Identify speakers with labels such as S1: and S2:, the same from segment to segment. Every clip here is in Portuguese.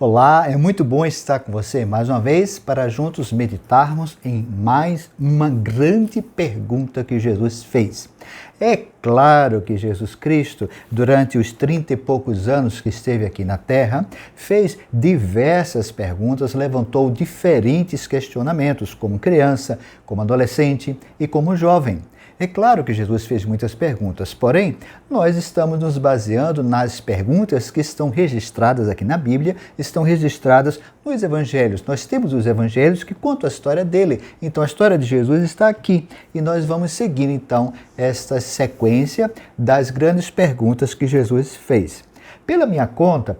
S1: Olá, é muito bom estar com você mais uma vez para juntos meditarmos em mais uma grande pergunta que Jesus fez. É claro que Jesus Cristo, durante os 30 e poucos anos que esteve aqui na Terra, fez diversas perguntas, levantou diferentes questionamentos, como criança, como adolescente e como jovem. É claro que Jesus fez muitas perguntas, porém, nós estamos nos baseando nas perguntas que estão registradas aqui na Bíblia, estão registradas nos Evangelhos. Nós temos os Evangelhos que contam a história dele, então a história de Jesus está aqui e nós vamos seguir então esta sequência das grandes perguntas que Jesus fez. Pela minha conta,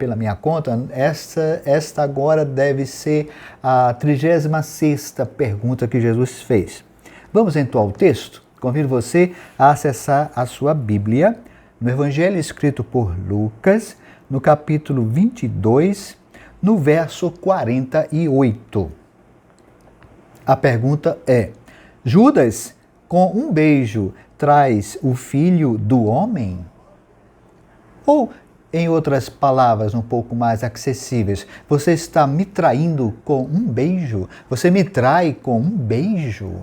S1: esta agora deve ser a 36ª pergunta que Jesus fez. Vamos então ao texto? Convido você a acessar a sua Bíblia no Evangelho escrito por Lucas, no capítulo 22, no verso 48. A pergunta é: Judas, com um beijo, traz o filho do homem? Ou, em outras palavras um pouco mais acessíveis, você está me traindo com um beijo? Você me trai com um beijo?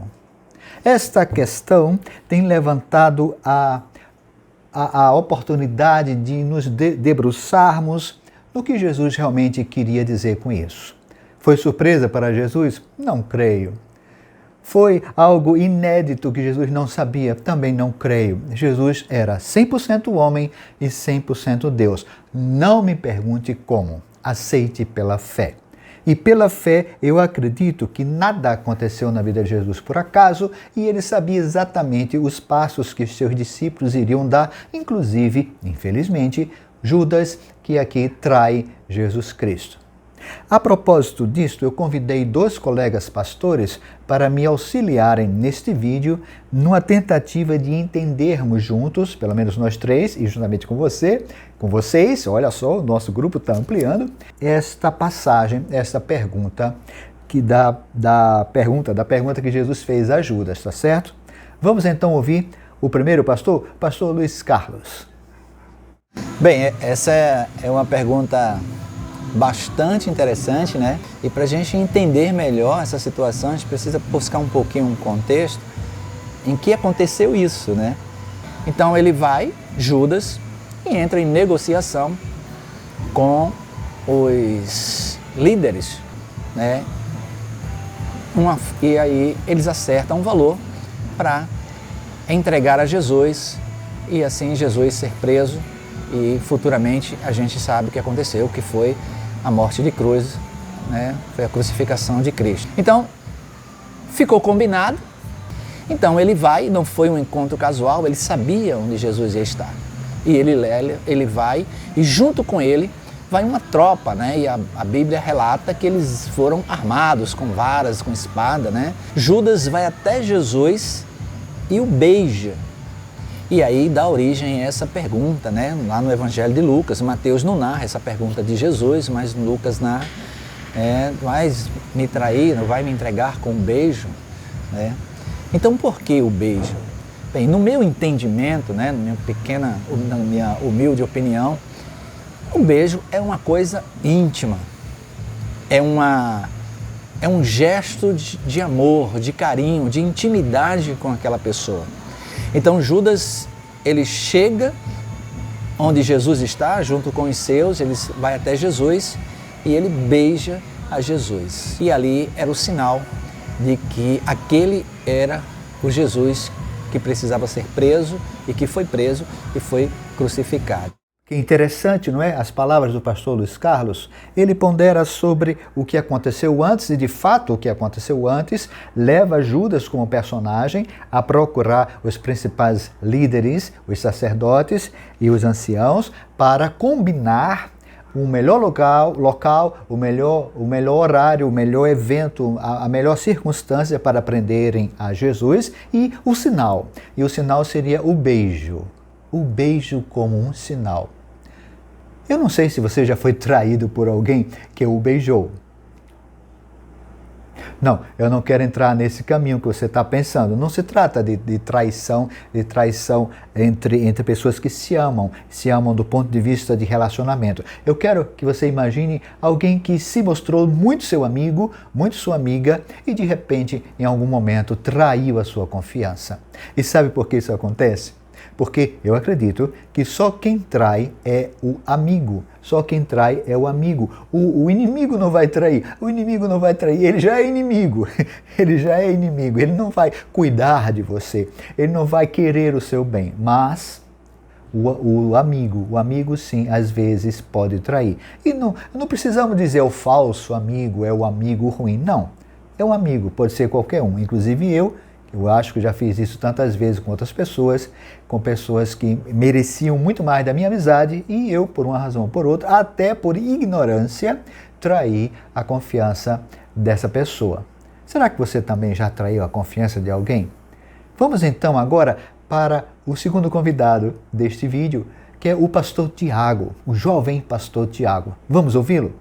S1: Esta questão tem levantado a oportunidade de nos debruçarmos no que Jesus realmente queria dizer com isso. Foi surpresa para Jesus? Não creio. Foi algo inédito que Jesus não sabia? Também não creio. Jesus era 100% homem e 100% Deus. Não me pergunte como. Aceite pela fé. E pela fé, eu acredito que nada aconteceu na vida de Jesus por acaso e ele sabia exatamente os passos que os seus discípulos iriam dar, inclusive, infelizmente, Judas, que aqui trai Jesus Cristo. A propósito disto, eu convidei 2 colegas pastores para me auxiliarem neste vídeo numa tentativa de entendermos juntos, pelo menos nós 3, e juntamente com vocês, olha só, o nosso grupo está ampliando, esta passagem, esta pergunta da pergunta que Jesus fez a Judas, tá certo? Vamos então ouvir o primeiro pastor Luiz Carlos.
S2: Bem, essa é uma pergunta bastante interessante, né? E para a gente entender melhor essa situação, a gente precisa buscar um pouquinho um contexto em que aconteceu isso, né? Então ele vai, Judas, e entra em negociação com os líderes, né? E aí eles acertam um valor para entregar a Jesus e assim Jesus ser preso e futuramente a gente sabe o que aconteceu, que foi a morte de cruz, né? Foi a crucificação de Cristo. Então, ficou combinado. Então ele vai, não foi um encontro casual, ele sabia onde Jesus ia estar. E ele vai, e junto com ele vai uma tropa, né? E a Bíblia relata que eles foram armados com varas, com espada, né? Judas vai até Jesus e o beija. E aí dá origem a essa pergunta, né? Lá no Evangelho de Lucas. Mateus não narra essa pergunta de Jesus, mas Lucas narra: vai me trair, não vai me entregar com um beijo? Né? Então por que o beijo? Bem, no meu entendimento, né, na minha humilde opinião, o beijo é uma coisa íntima, é um gesto de amor, de carinho, de intimidade com aquela pessoa. Então Judas, ele chega onde Jesus está, junto com os seus, ele vai até Jesus e ele beija a Jesus. E ali era o sinal de que aquele era o Jesus que precisava ser preso e que foi preso e foi crucificado.
S1: Que interessante, não é? As palavras do pastor Luiz Carlos, ele pondera sobre o que aconteceu antes e, de fato, o que aconteceu antes leva Judas como personagem a procurar os principais líderes, os sacerdotes e os anciãos para combinar o melhor local, o melhor horário, o melhor evento, a melhor circunstância para prenderem a Jesus e o sinal. E o sinal seria o beijo como um sinal. Eu não sei se você já foi traído por alguém que o beijou. Não, eu não quero entrar nesse caminho que você está pensando. Não se trata de traição entre pessoas que se amam do ponto de vista de relacionamento. Eu quero que você imagine alguém que se mostrou muito seu amigo, muito sua amiga e de repente, em algum momento, traiu a sua confiança. E sabe por que isso acontece? Porque eu acredito que só quem trai é o amigo. Só quem trai é o amigo. O inimigo não vai trair. O inimigo não vai trair. Ele já é inimigo. Ele já é inimigo. Ele não vai cuidar de você. Ele não vai querer o seu bem. Mas o amigo sim, às vezes pode trair. E não precisamos dizer o falso amigo, é o amigo ruim. Não. É um amigo, pode ser qualquer um. Inclusive eu acho que já fiz isso tantas vezes com outras pessoas, com pessoas que mereciam muito mais da minha amizade e eu, por uma razão ou por outra, até por ignorância, traí a confiança dessa pessoa. Será que você também já traiu a confiança de alguém? Vamos então agora para o segundo convidado deste vídeo, que é o pastor Tiago, o jovem pastor Tiago. Vamos ouvi-lo?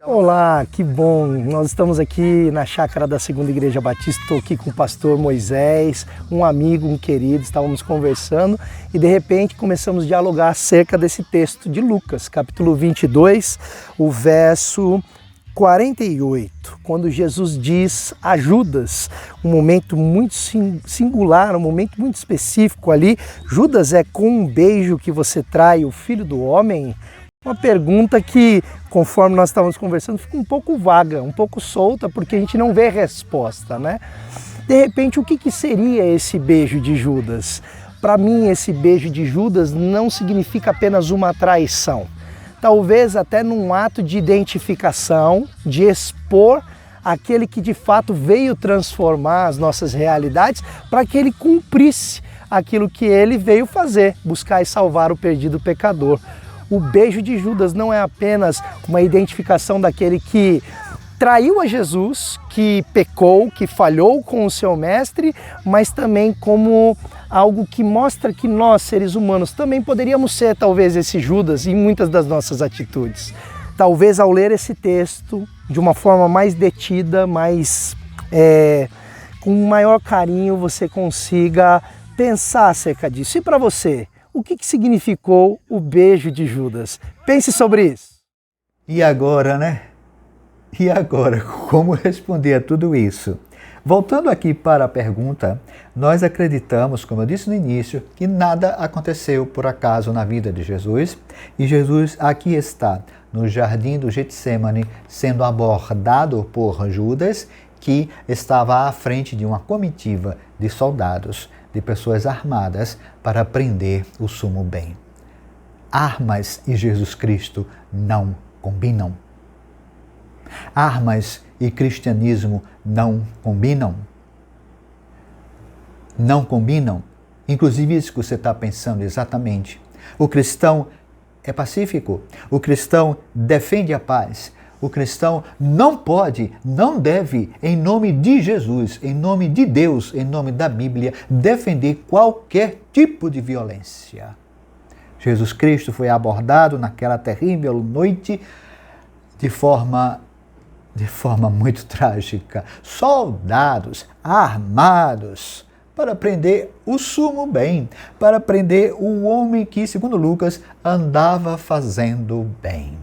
S3: Olá, que bom! Nós estamos aqui na chácara da Segunda Igreja Batista, estou aqui com o pastor Moisés, um amigo, um querido, estávamos conversando e de repente começamos a dialogar acerca desse texto de Lucas, capítulo 22, o verso 48, quando Jesus diz a Judas, um momento muito singular, um momento muito específico ali. Judas, é com um beijo que você trai o Filho do Homem? Uma pergunta que, conforme nós estávamos conversando, fica um pouco vaga, um pouco solta, porque a gente não vê resposta, né? De repente, o que seria esse beijo de Judas? Para mim, esse beijo de Judas não significa apenas uma traição. Talvez até num ato de identificação, de expor aquele que de fato veio transformar as nossas realidades para que ele cumprisse aquilo que ele veio fazer, buscar e salvar o perdido pecador. O beijo de Judas não é apenas uma identificação daquele que traiu a Jesus, que pecou, que falhou com o seu mestre, mas também como algo que mostra que nós, seres humanos, também poderíamos ser talvez esse Judas em muitas das nossas atitudes. Talvez ao ler esse texto de uma forma mais detida, com maior carinho, você consiga pensar acerca disso. E para você? O que significou o beijo de Judas? Pense sobre isso.
S1: E agora, né? E agora, como responder a tudo isso? Voltando aqui para a pergunta, nós acreditamos, como eu disse no início, que nada aconteceu por acaso na vida de Jesus. E Jesus aqui está, no jardim do Getsêmani, sendo abordado por Judas, que estava à frente de uma comitiva de soldados, de pessoas armadas para prender o sumo bem. Armas e Jesus Cristo não combinam. Armas e cristianismo não combinam. Não combinam. Inclusive isso que você está pensando exatamente. O cristão é pacífico. O cristão defende a paz. O cristão não pode, não deve, em nome de Jesus, em nome de Deus, em nome da Bíblia, defender qualquer tipo de violência. Jesus Cristo foi abordado naquela terrível noite de forma muito trágica. Soldados armados para prender o sumo bem, para prender o homem que, segundo Lucas, andava fazendo bem.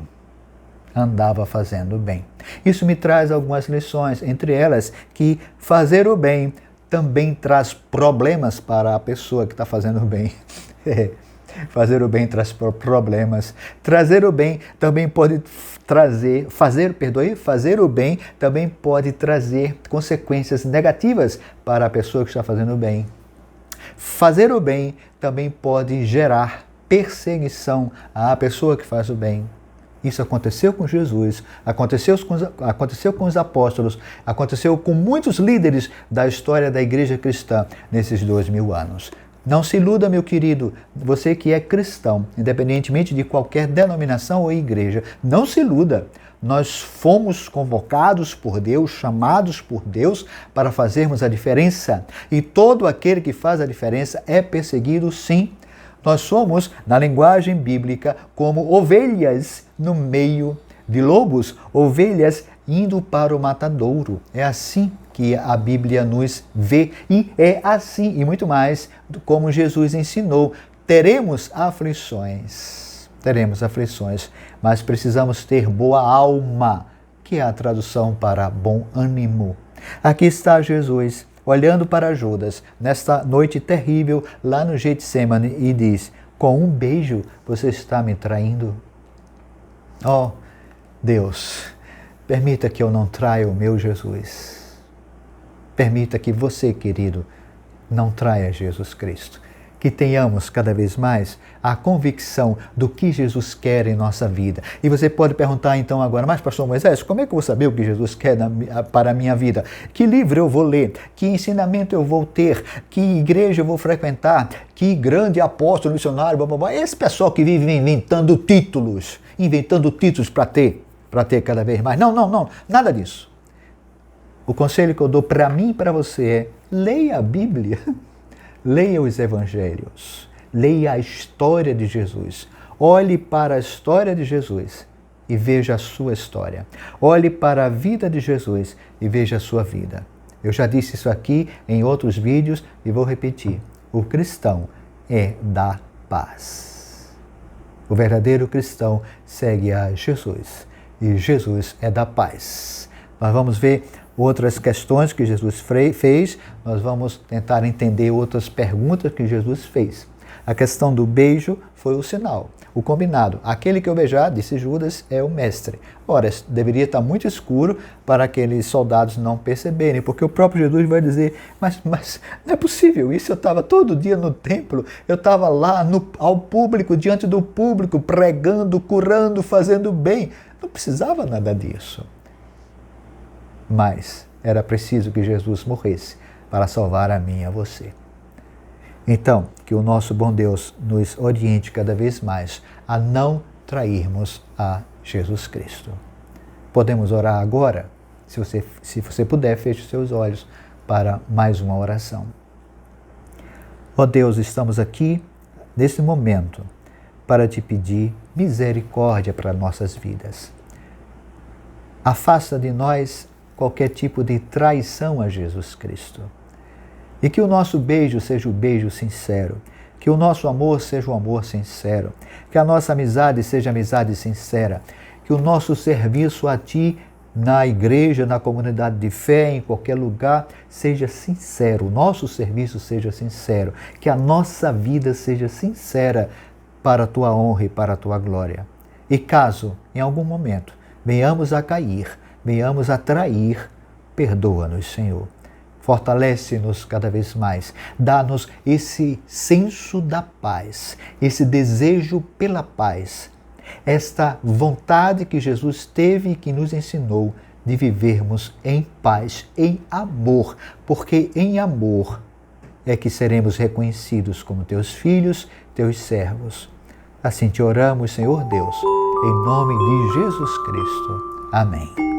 S1: Andava fazendo bem. Isso me traz algumas lições, entre elas que fazer o bem também traz problemas para a pessoa que está fazendo o bem. Fazer o bem traz problemas. Trazer o bem também pode trazer, fazer o bem também pode trazer consequências negativas para a pessoa que está fazendo o bem. Fazer o bem também pode gerar perseguição à pessoa que faz o bem. Isso aconteceu com Jesus, aconteceu com os apóstolos, aconteceu com muitos líderes da história da igreja cristã nesses 2000 anos. Não se iluda, meu querido, você que é cristão, independentemente de qualquer denominação ou igreja, não se iluda. Nós fomos convocados por Deus, chamados por Deus para fazermos a diferença. E todo aquele que faz a diferença é perseguido, sim. Nós somos, na linguagem bíblica, como ovelhas no meio de lobos, ovelhas indo para o matadouro. É assim que a Bíblia nos vê e é assim e muito mais como Jesus ensinou. Teremos aflições, mas precisamos ter boa alma, que é a tradução para bom ânimo. Aqui está Jesus olhando para Judas nesta noite terrível lá no Getsemane e diz: com um beijo você está me traindo? Oh, Deus, permita que eu não traia o meu Jesus. Permita que você, querido, não traia Jesus Cristo. Que tenhamos cada vez mais a convicção do que Jesus quer em nossa vida. E você pode perguntar então agora: mas pastor Moisés, como é que eu vou saber o que Jesus quer para a minha vida? Que livro eu vou ler? Que ensinamento eu vou ter? Que igreja eu vou frequentar? Que grande apóstolo, missionário, blá, blá, blá. Esse pessoal que vive inventando títulos para ter cada vez mais. Não, nada disso. O conselho que eu dou para mim e para você é: leia a Bíblia. Leia os evangelhos, leia a história de Jesus. Olhe para a história de Jesus e veja a sua história. Olhe para a vida de Jesus e veja a sua vida. Eu já disse isso aqui em outros vídeos e vou repetir. O cristão é da paz. O verdadeiro cristão segue a Jesus e Jesus é da paz. Nós vamos ver outras questões que Jesus fez, nós vamos tentar entender outras perguntas que Jesus fez. A questão do beijo foi o sinal, o combinado. Aquele que eu beijar, disse Judas, é o mestre. Ora, deveria estar muito escuro para aqueles soldados não perceberem, porque o próprio Jesus vai dizer: mas não é possível isso, eu estava todo dia no templo, eu estava lá ao público, diante do público, pregando, curando, fazendo bem. Não precisava nada disso. Mas era preciso que Jesus morresse para salvar a mim e a você. Então, que o nosso bom Deus nos oriente cada vez mais a não trairmos a Jesus Cristo. Podemos orar agora? Se você puder, feche os seus olhos para mais uma oração. Ó Deus, estamos aqui nesse momento para te pedir misericórdia para nossas vidas. Afasta de nós qualquer tipo de traição a Jesus Cristo. E que o nosso beijo seja o beijo sincero, que o nosso amor seja o amor sincero, que a nossa amizade seja a amizade sincera, que o nosso serviço a Ti na igreja, na comunidade de fé, em qualquer lugar, seja sincero, o nosso serviço seja sincero, que a nossa vida seja sincera para a Tua honra e para a Tua glória. E caso, em algum momento, venhamos a cair, venhamos a trair, perdoa-nos, Senhor. Fortalece-nos cada vez mais. Dá-nos esse senso da paz, esse desejo pela paz, esta vontade que Jesus teve e que nos ensinou de vivermos em paz, em amor, porque em amor é que seremos reconhecidos como Teus filhos, Teus servos. Assim te oramos, Senhor Deus, em nome de Jesus Cristo. Amém.